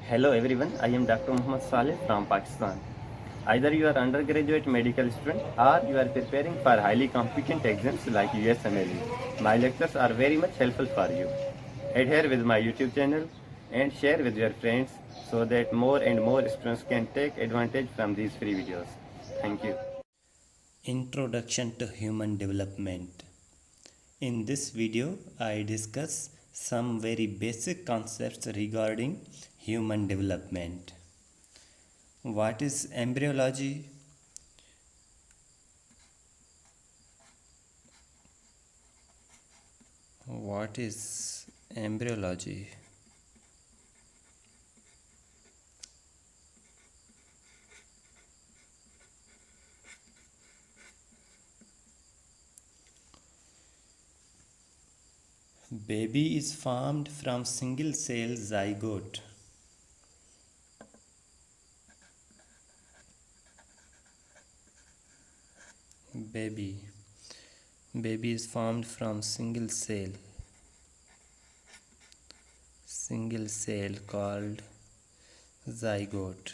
Hello everyone, I am Dr. Muhammad Saleh from Pakistan. Either you are undergraduate medical student or you are preparing for highly competent exams like USMLE. My lectures are very much helpful for you. Adhere with my YouTube channel and share with your friends so that more and more students can take advantage from these free videos. Thank you. Introduction to Human Development. In this video, I discuss some very basic concepts regarding human development. What is embryology? What is embryology? Baby is formed from single cell zygote. Baby. Baby is formed from single cell called zygote.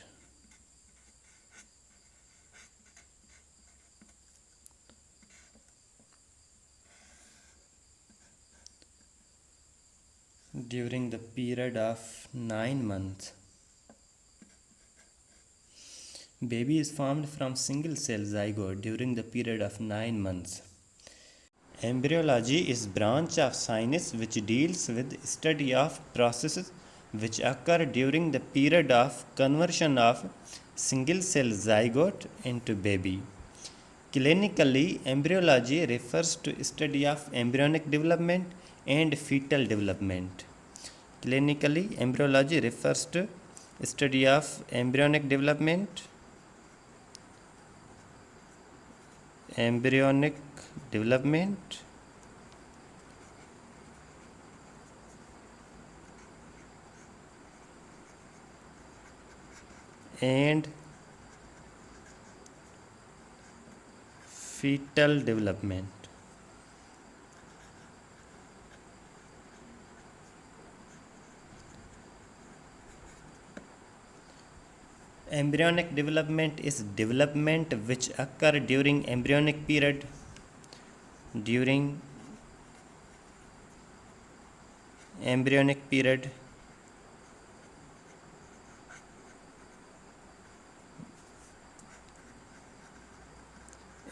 During the period of 9 months. Baby is formed from single cell zygote during the period of 9 months. Embryology is branch of science which deals with study of processes which occur during the period of conversion of single cell zygote into baby. Clinically, embryology refers to study of embryonic development and fetal development. Clinically, embryology refers to study of embryonic development and fetal development. Embryonic development is development which occur during embryonic period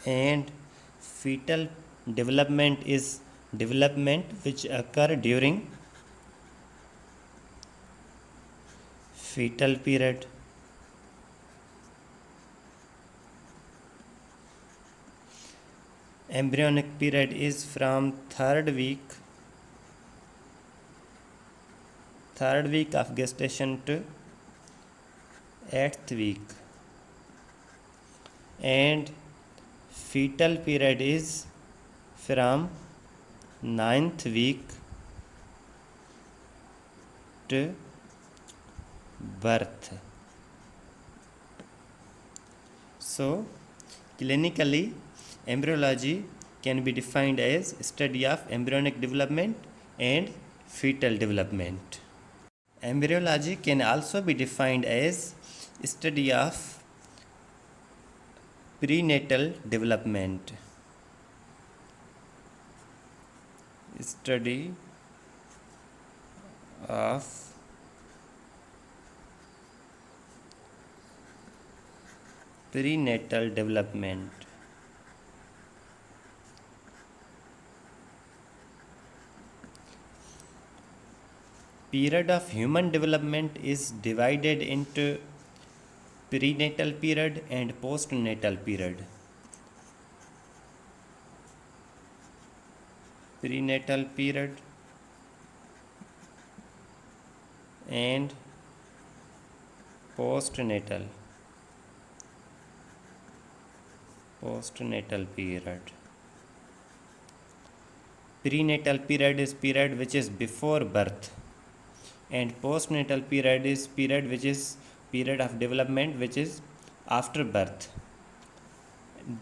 and fetal development is development which occur during fetal period. Embryonic period is from third week of gestation to 8th week, and fetal period is from 9th week to birth. So, clinically, embryology can be defined as study of embryonic development and fetal development. Embryology can also be defined as study of prenatal development. Study of prenatal development. Period of human development is divided into prenatal period and postnatal period. Prenatal period and postnatal period. Prenatal period is period which is before birth, and postnatal period is period which is period of development which is after birth.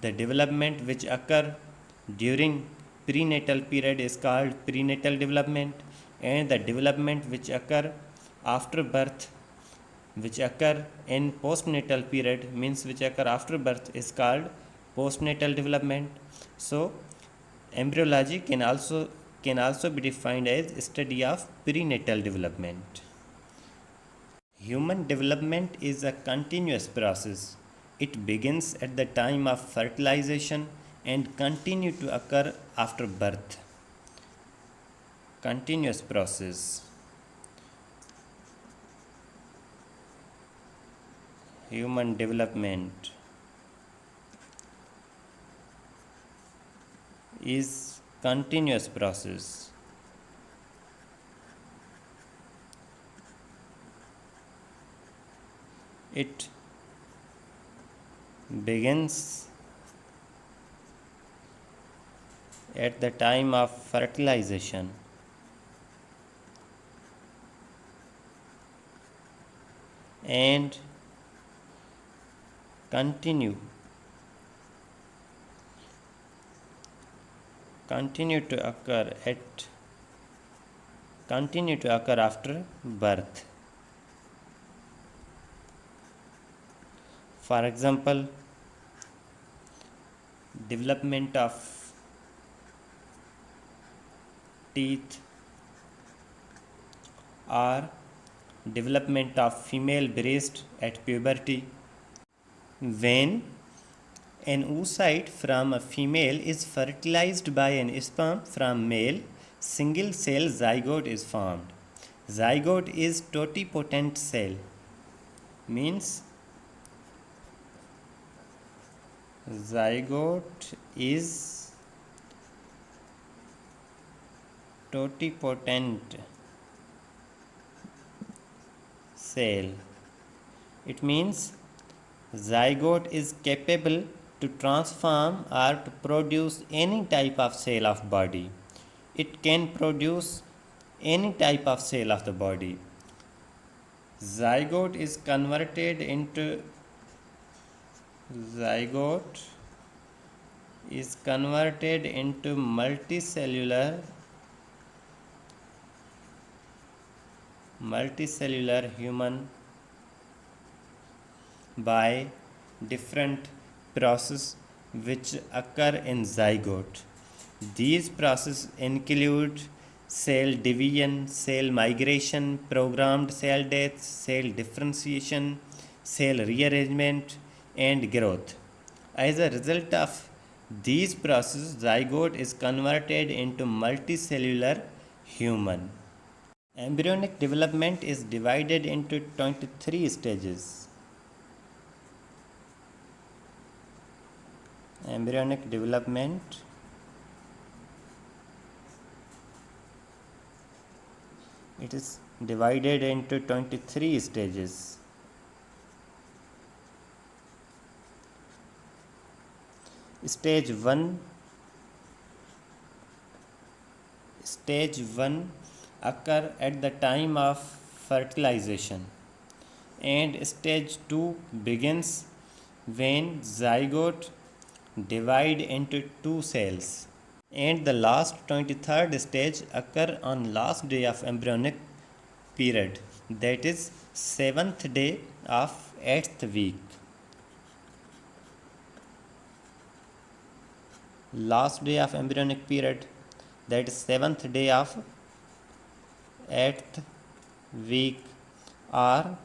The development which occur during prenatal period is called prenatal development, and the development which occur after birth which occur in postnatal period, means which occur after birth, is called postnatal development. So embryology can also be defined as study of prenatal development. Human development is a continuous process. It begins at the time of fertilization and continue to occur after birth. Continuous process. Human development is continuous process. It begins at the time of fertilization and continue to occur after birth. For example, development of teeth or development of female breast at puberty. When an oocyte from a female is fertilized by an sperm from male, single cell zygote is formed. Zygote is totipotent cell, means zygote is totipotent cell. It means zygote is capable to transform or to produce any type of cell of body. It can produce any type of cell of the body. Zygote is converted into multicellular human by different processes which occur in zygote. These processes include cell division, cell migration, programmed cell death, cell differentiation, cell rearrangement, and growth. As a result of these processes, zygote is converted into multicellular human. Embryonic development is divided into 23 stages. Embryonic development it is divided into 23 stages. Stage 1 occur at the time of fertilization, and stage 2 begins when zygote divide into two cells, and the last 23rd stage occur on last day of embryonic period, that is 7th day of 8th week. Last day of embryonic period, that is 7th day of 8th week, or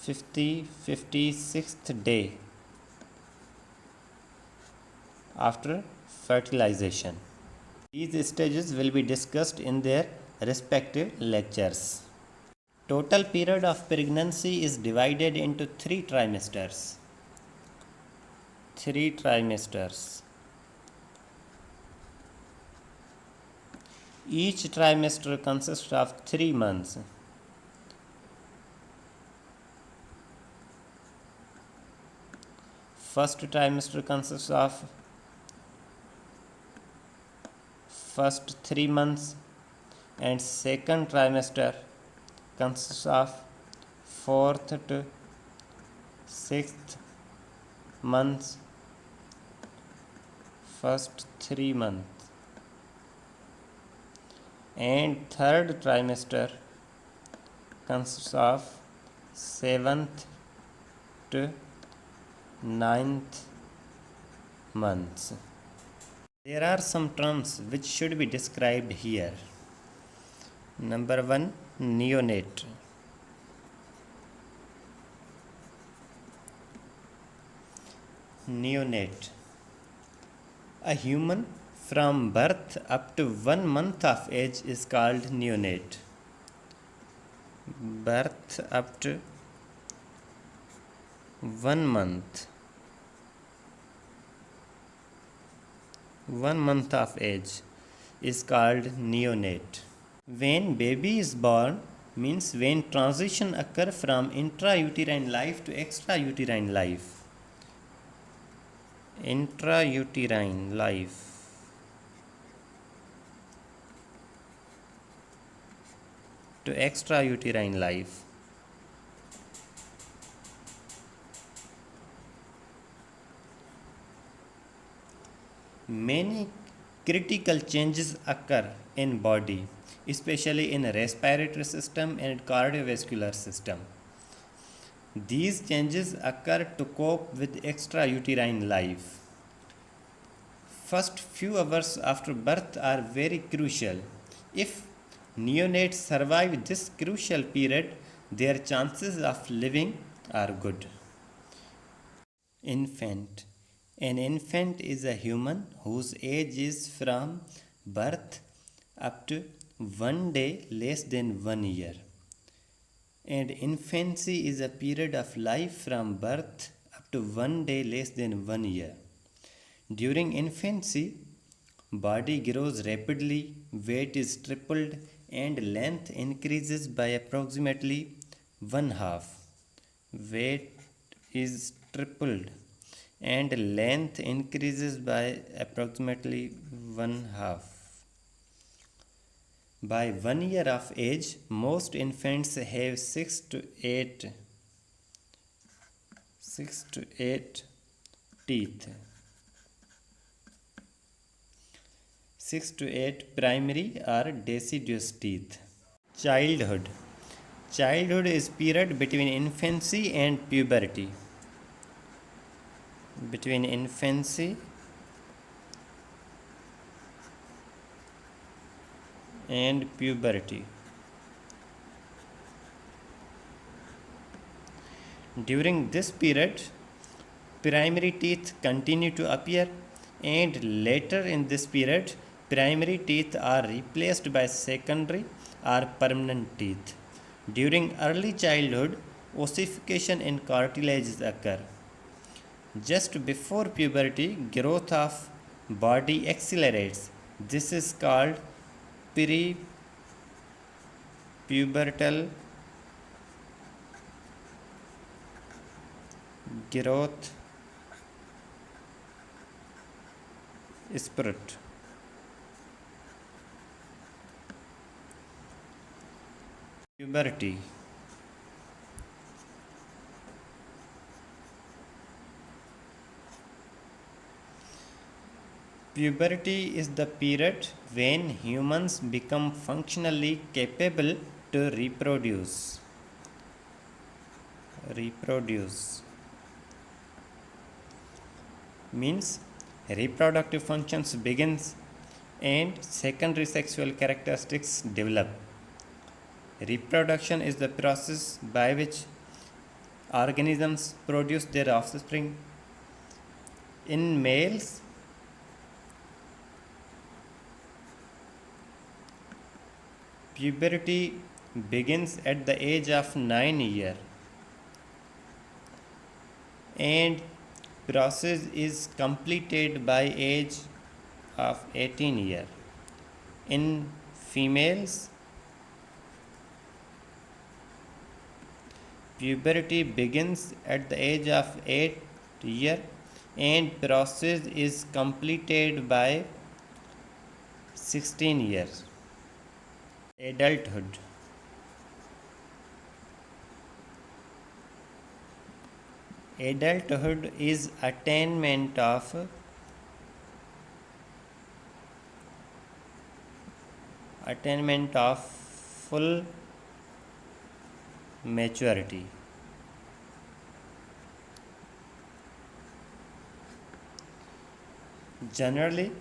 56th day after fertilization. These stages will be discussed in their respective lectures. Total period of pregnancy is divided into 3 trimesters. Each trimester consists of 3 months. First trimester consists of first 3 months, and second trimester consists of 4th to 6th months, first 3 months, and third trimester consists of 7th to 9th months. There are some terms which should be described here. Number 1, neonate. Neonate. A human from birth up to 1 month of age is called neonate. Birth up to 1 month. 1 month of age is called neonate. When baby is born means when transition occur from intrauterine life to extrauterine life. Intrauterine life to extrauterine life. Many critical changes occur in body, especially in respiratory system and cardiovascular system. These changes occur to cope with extrauterine life. First few hours after birth are very crucial. If neonates survive this crucial period, their chances of living are good. Infant. An infant is a human whose age is from birth up to 1 day less than 1 year. And infancy is a period of life from birth up to 1 day less than 1 year. During infancy, body grows rapidly, weight is tripled, and length increases by approximately 1/2. Weight is tripled and length increases by approximately 1/2. By 1 year of age, most infants have 6 to 8 teeth. 6 to 8 primary or deciduous teeth. Childhood. Childhood is period between infancy and puberty. Between infancy and puberty. During this period, primary teeth continue to appear, and later in this period, primary teeth are replaced by secondary or permanent teeth. During early childhood, ossification in cartilages occur. Just before puberty, growth of body accelerates. This is called pre-pubertal growth spurt. Puberty. Puberty is the period when humans become functionally capable to reproduce. Means reproductive functions begins and secondary sexual characteristics develop. Reproduction is the process by which organisms produce their offspring. In males, puberty begins at the age of 9 years and process is completed by age of 18 years. In females, puberty begins at the age of 8 years and process is completed by 16 years. Adulthood. Adulthood is attainment of full maturity. Generally,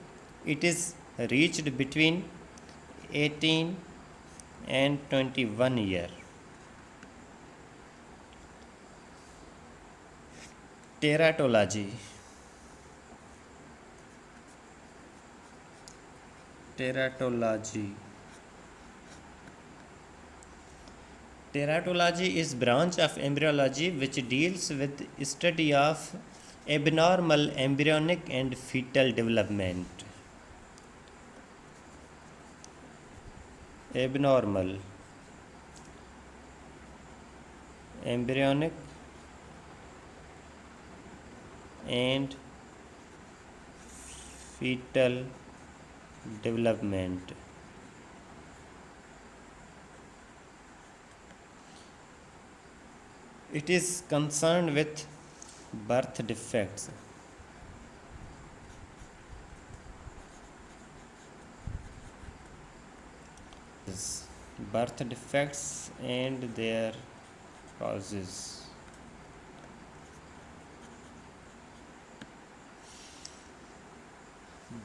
it is reached between 18 and 21 year. Teratology. Teratology. Teratology is branch of embryology which deals with study of abnormal embryonic and fetal development. Abnormal embryonic and fetal development. It is concerned with birth defects. Birth defects and their causes.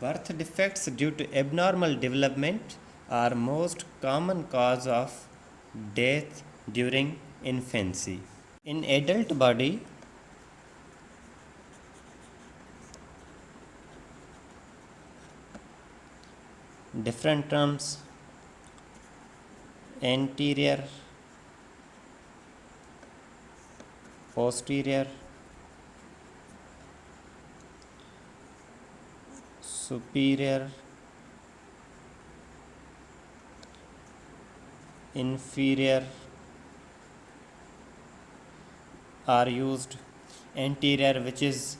Birth defects due to abnormal development are most common cause of death during infancy. In adult body, different terms: anterior, posterior, superior, inferior are used. Anterior, which is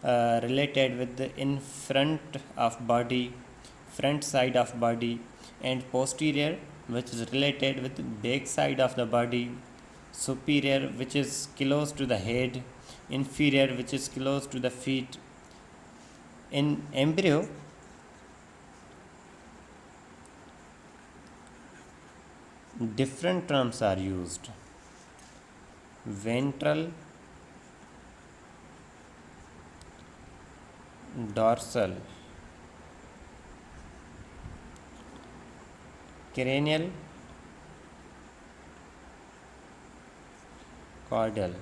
related with the in front of body, front side of body, and posterior, which is related with back side of the body. Superior, which is close to the head. Inferior, which is close to the feet. In embryo, different terms are used: ventral, dorsal, cranial, caudal.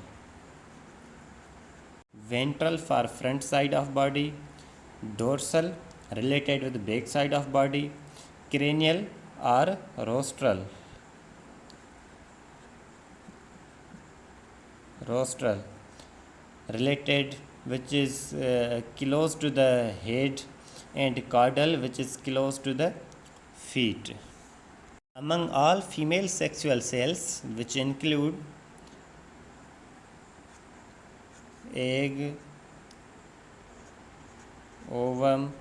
Ventral for front side of body, dorsal related with back side of body, cranial or rostral. Rostral related, which is close to the head, and caudal, which is close to the feet. Among all female sexual cells, which include egg, ovum,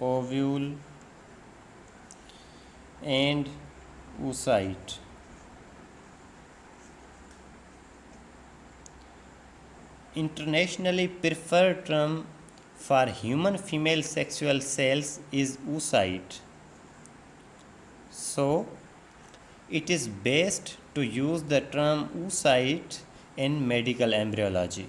ovule, and oocyte, internationally preferred term for human female sexual cells is oocyte. So, it is best to use the term oocyte in medical embryology.